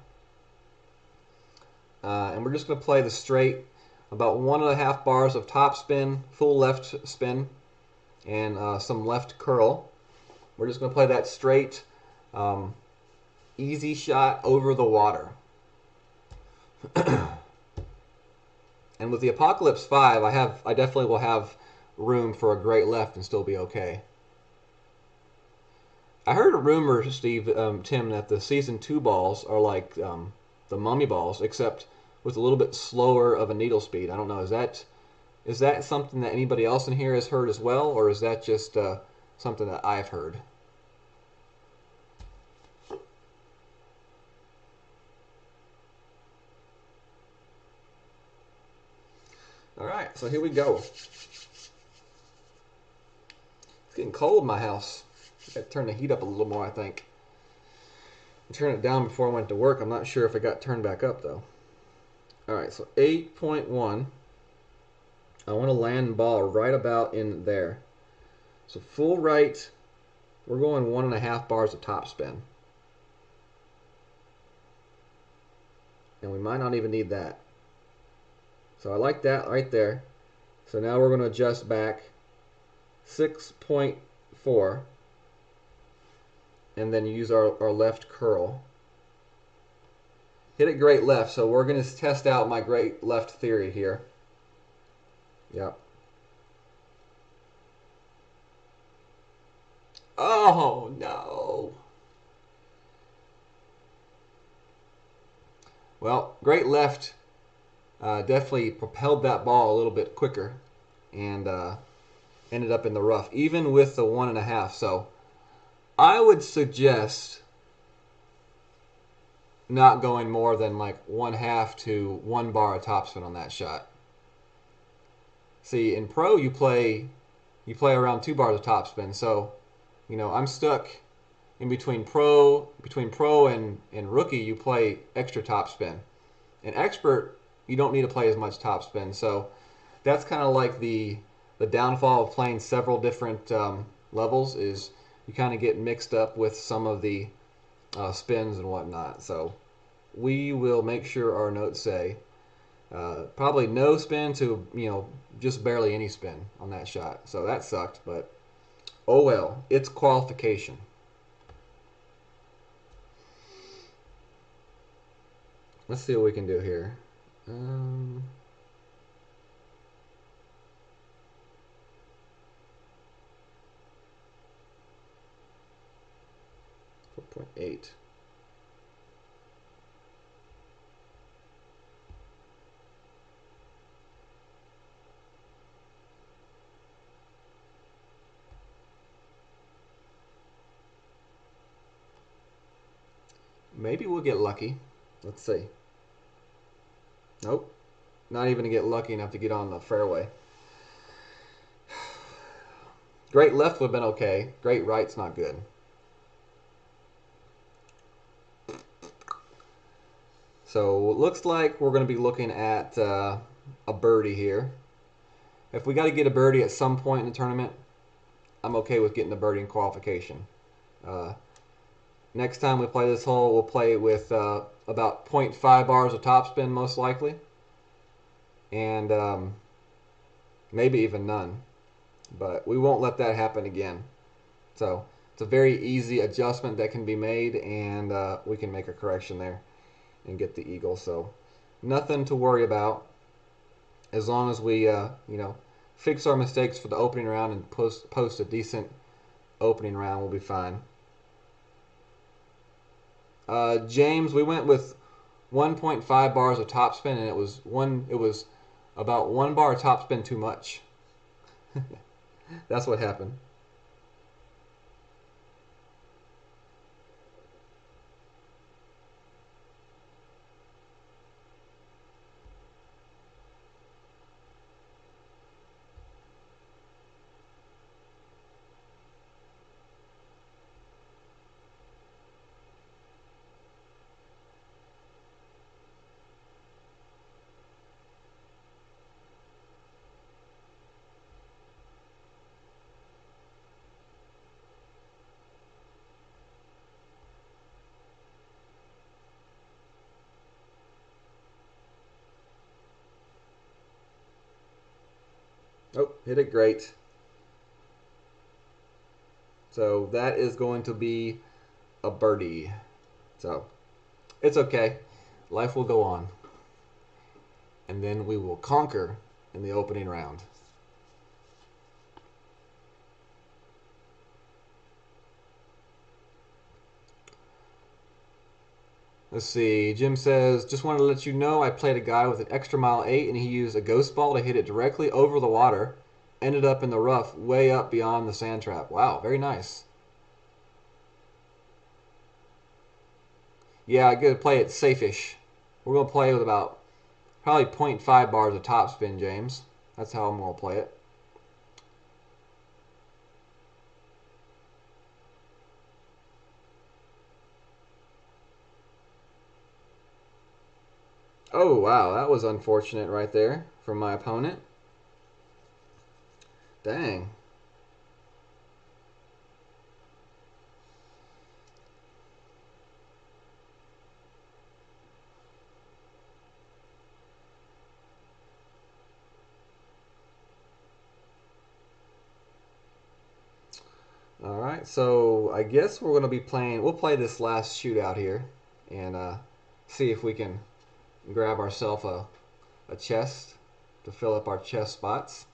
[SPEAKER 1] And we're just going to play the straight, about 1.5 bars of topspin, full left spin, and some left curl. We're just going to play that straight, easy shot over the water. And with the Apocalypse 5, I definitely will have room for a great left and still be okay. I heard a rumor, Tim, that the Season 2 balls are like the Mummy balls, except with a little bit slower of a needle speed. I don't know. Is that something that anybody else in here has heard as well, or is that just something that I've heard? All right, so here we go. It's getting cold in my house. I got to turn the heat up a little more, I think. I turned it down before I went to work. I'm not sure if it got turned back up, though. All right, so 8.1. I want to land the ball right about in there. So full right, we're going 1.5 bars of topspin. And we might not even need that. So I like that right there. So now we're going to adjust back 6.4 and then use our left curl. Hit it great left, so we're going to test out my great left theory here. Yep. Oh, no. Well, great left definitely propelled that ball a little bit quicker and ended up in the rough, even with the 1.5. So I would suggest not going more than like 1/2 to 1 bar of topspin on that shot. See, in pro you play around 2 bars of topspin, so I'm stuck in between pro and rookie. You play extra topspin. In expert, you don't need to play as much topspin. So that's kind of like the downfall of playing several different levels, is you kind of get mixed up with some of the spins and whatnot. So we will make sure our notes say probably no spin to just barely any spin on that shot. So that sucked, but oh well, it's qualification. Let's see what we can do here. 4.8. Maybe we'll get lucky. Let's see. Nope. Not even to get lucky enough to get on the fairway. Great left would have been okay. Great right's not good. So it looks like we're going to be looking at a birdie here. If we got to get a birdie at some point in the tournament, I'm okay with getting a birdie in qualification. Next time we play this hole, we'll play with about 0.5 bars of topspin most likely. And maybe even none. But we won't let that happen again. So it's a very easy adjustment that can be made, and we can make a correction there and get the eagle. So nothing to worry about as long as we fix our mistakes for the opening round and post a decent opening round. We'll be fine. James, we went with 1.5 bars of topspin, and it was about 1 bar of topspin too much. That's what happened. Oh, hit it great. So that is going to be a birdie. So it's okay. Life will go on. And then we will conquer in the opening round. Let's see. Jim says, just wanted to let you know I played a guy with an extra mile 8 and he used a ghost ball to hit it directly over the water. Ended up in the rough way up beyond the sand trap. Wow, very nice. Yeah, I'm going to play it safe-ish. We're going to play with about probably 0.5 bars of topspin, James. That's how I'm going to play it. Oh, wow, that was unfortunate right there from my opponent. Dang. All right, so I guess we're going to be playing. We'll play this last shootout here and see if we can grab ourselves a chest to fill up our chest spots.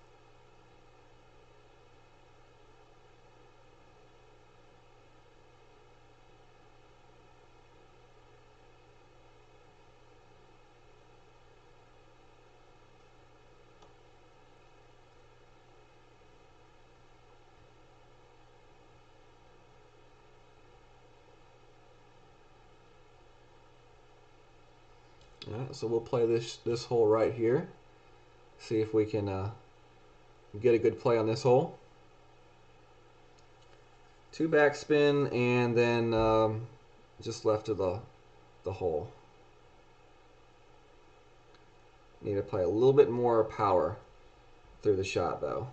[SPEAKER 1] All right, so we'll play this hole right here. See if we can get a good play on this hole. 2 backspin and then just left of the hole. Need to play a little bit more power through the shot though.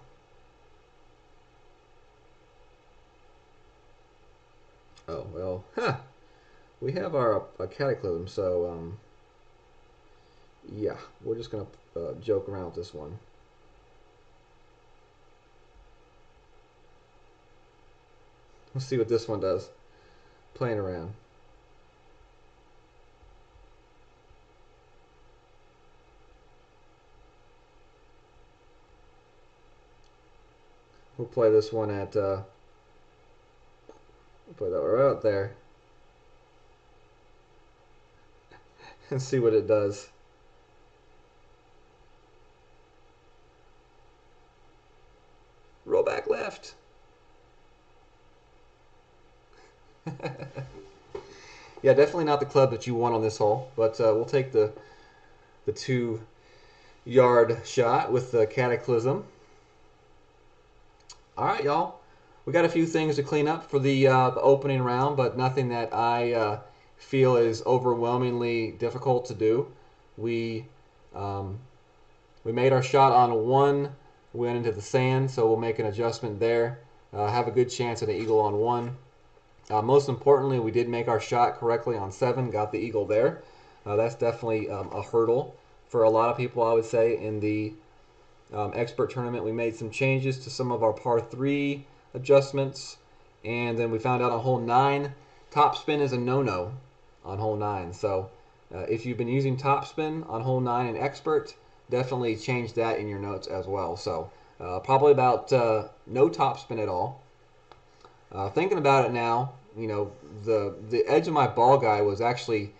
[SPEAKER 1] Oh well, huh. We have our cataclysm, so yeah, we're just gonna joke around with this one. Let's see what this one does. Playing around. We'll play this one at we'll play that right out there and see what it does. Roll back left. Yeah, definitely not the club that you want on this hole, but we'll take the 2-yard shot with the cataclysm. All right, y'all. We got a few things to clean up for the opening round, but nothing that I feel is overwhelmingly difficult to do. We made our shot on 1, went into the sand, so we'll make an adjustment there. Have a good chance at an eagle on 1. Most importantly, we did make our shot correctly on 7, got the eagle there. That's definitely a hurdle for a lot of people, I would say, in the expert tournament. We made some changes to some of our par 3 adjustments, and then we found out on hole 9, topspin is a no-no on hole 9. So if you've been using topspin on hole 9 in expert, definitely change that in your notes as well. So probably about no topspin at all. Thinking about it now, you know, the edge of my ball guide was actually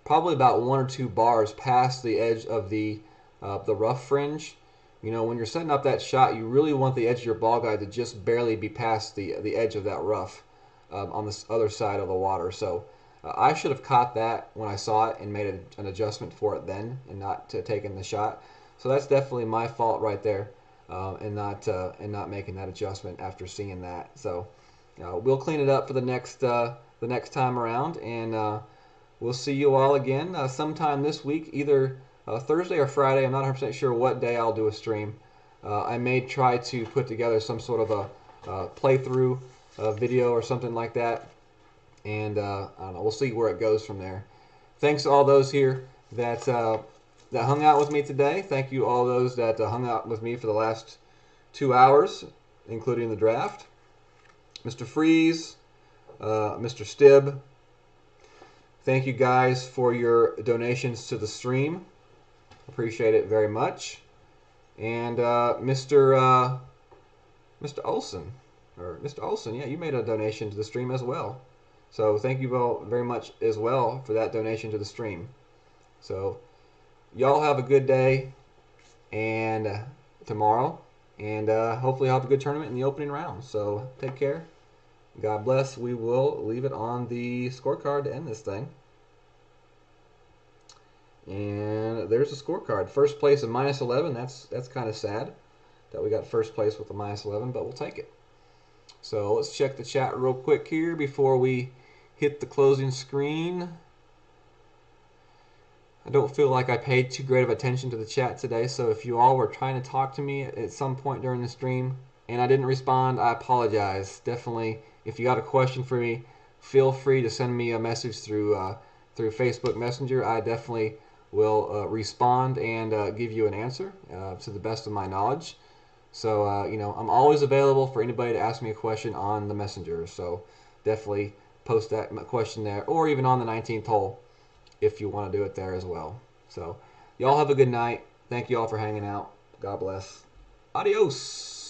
[SPEAKER 1] probably about 1 or 2 bars past the edge of the rough fringe. You know, when you're setting up that shot, you really want the edge of your ball guide to just barely be past the edge of that rough on the other side of the water. So I should have caught that when I saw it and made an adjustment for it then, and not taking the shot. So that's definitely my fault right there, and not making that adjustment after seeing that. So we'll clean it up for the next time around, and we'll see you all again sometime this week, either Thursday or Friday. I'm not 100% sure what day I'll do a stream. I may try to put together some sort of a playthrough video or something like that, and I don't know. We'll see where it goes from there. Thanks to all those here that hung out with me today. Thank you all those that hung out with me for the last 2 hours, including the draft. Mr. Freeze, Mr. Stib, thank you guys for your donations to the stream. Appreciate it very much. And Mr. Olson, yeah, you made a donation to the stream as well. So thank you all very much as well for that donation to the stream. So y'all have a good day and tomorrow, and hopefully I'll have a good tournament in the opening round. So take care. God bless. We will leave it on the scorecard to end this thing. And there's the scorecard. First place of -11. That's kind of sad that we got first place with a -11, but we'll take it. So let's check the chat real quick here before we hit the closing screen. I don't feel like I paid too great of attention to the chat today, so if you all were trying to talk to me at some point during the stream and I didn't respond, I apologize. Definitely, if you got a question for me, feel free to send me a message through Facebook Messenger. I definitely will respond and give you an answer to the best of my knowledge. So, I'm always available for anybody to ask me a question on the Messenger. So definitely post that question there, or even on the 19th hole if you want to do it there as well. So y'all have a good night. Thank you all for hanging out. God bless. Adios.